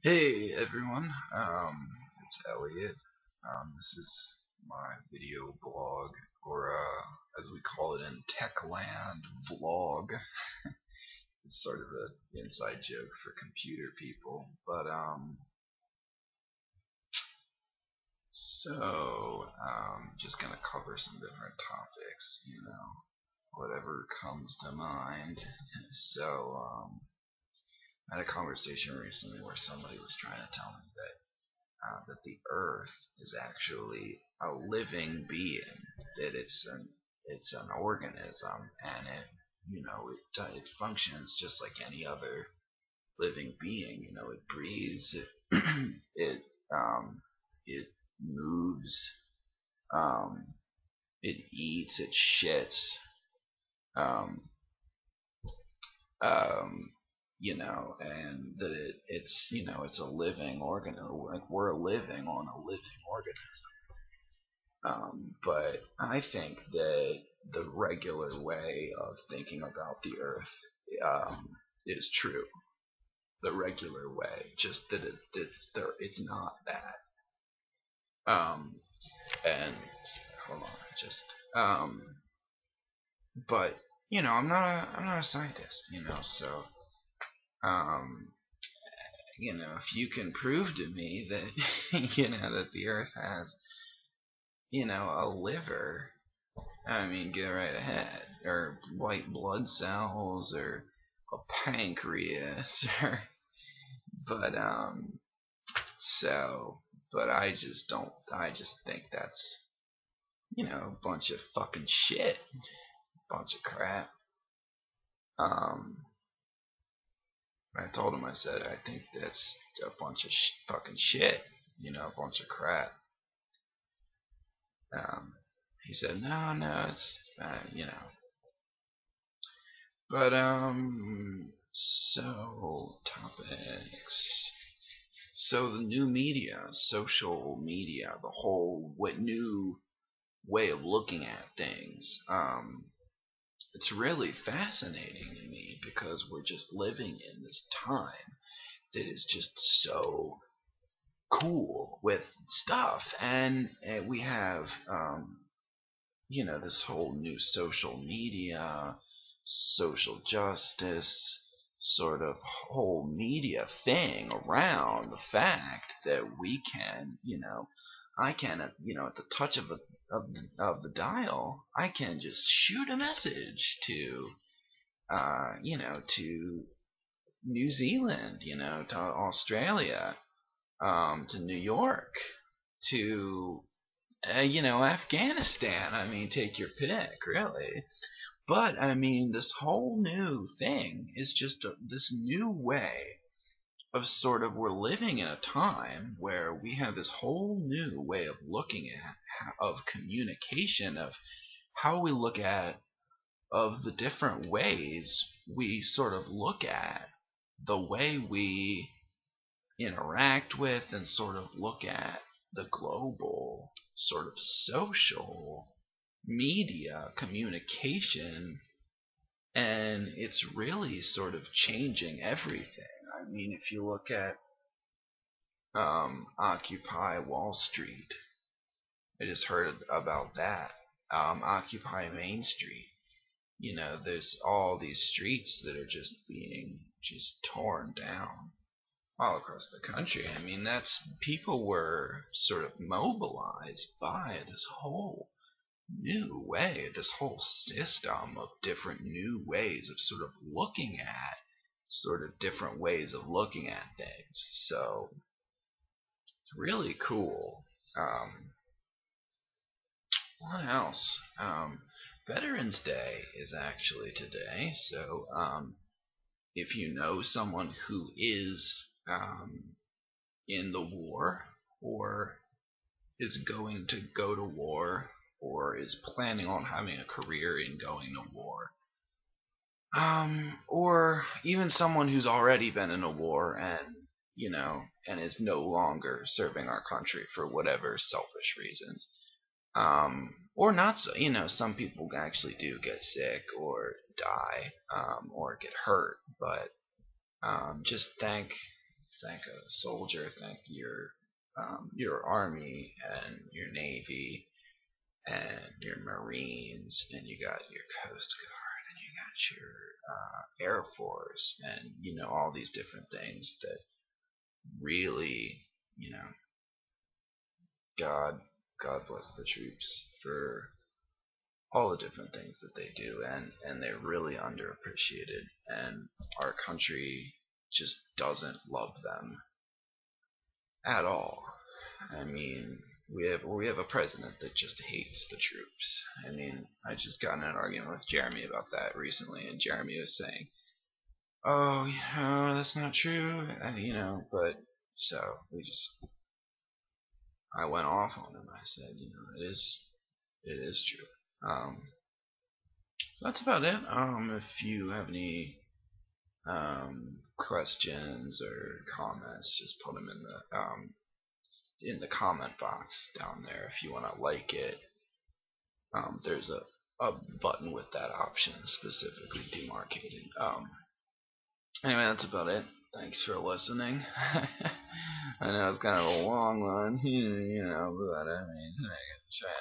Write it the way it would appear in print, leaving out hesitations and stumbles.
Hey everyone, it's Elliot. This is my video blog, or as we call it in Techland, vlog. It's sort of an inside joke for computer people. Just gonna cover some different topics, whatever comes to mind. I had a conversation recently where somebody was trying to tell me that the Earth is actually a living being, that it's an organism, and it functions just like any other living being. It breathes, it um, it moves, um, it eats, it shits, um, um, and that it's a living organism. Like, we're living on a living organism. But I think that the regular way of thinking about the Earth is true. The regular way, just that it's not that. And hold on, just but I'm not a scientist, so um, if you can prove to me that that the Earth has a liver, I mean, go right ahead. Or white blood cells, or a pancreas, or but so, but I just don't. I just think that's a bunch of fucking shit, bunch of crap. Um, I told him, I said, I think that's a bunch of fucking shit, a bunch of crap. Um, he said, no, no, it's But so topics. So the new media, social media, the whole new way of looking at things. It's really fascinating to me because we're just living in this time that is just so cool with stuff, and we have this whole new social media, social justice sort of whole media thing around the fact that we can, I can, at the touch of the dial, I can just shoot a message to New Zealand, to Australia, to New York, to Afghanistan. I mean, take your pick, really. But I mean, this whole new thing is just this new way of sort of, we're living in a time where we have this whole new way of looking at of communication, of how we look at, of the different ways we sort of look at the way we interact with and sort of look at the global sort of social media communication, and it's really sort of changing everything. I mean, if you look at Occupy Wall Street, I just heard about that. Occupy Main Street. There's all these streets that are just being just torn down all across the country. I mean, that's, people were sort of mobilized by this whole new way, this whole system of different new ways of sort of looking at sort of different ways of looking at things. So it's really cool. What else? Veterans Day is actually today, so if you know someone who is in the war, or is going to go to war, or is planning on having a career in going to war, or even someone who's already been in a war and is no longer serving our country for whatever selfish reasons, or not. So, some people actually do get sick or die, or get hurt, but just thank thank a soldier, thank your army and your navy and your marines, and you got your coast guard, and you got your air force, and all these different things that really, you know, God God bless the troops for all the different things that they do, and they're really underappreciated, and our country just doesn't love them at all. I mean, we have a president that just hates the troops. I mean, I just got in an argument with Jeremy about that recently, and Jeremy was saying, "Oh, that's not true," but so I went off on him. I said, it is true. That's about it. If you have any questions or comments, just put them in the comment box down there. If you want to like it, there's a button with that option specifically demarcated. Anyway, that's about it. Thanks for listening. I know it's kind of a long one, but I mean, I can try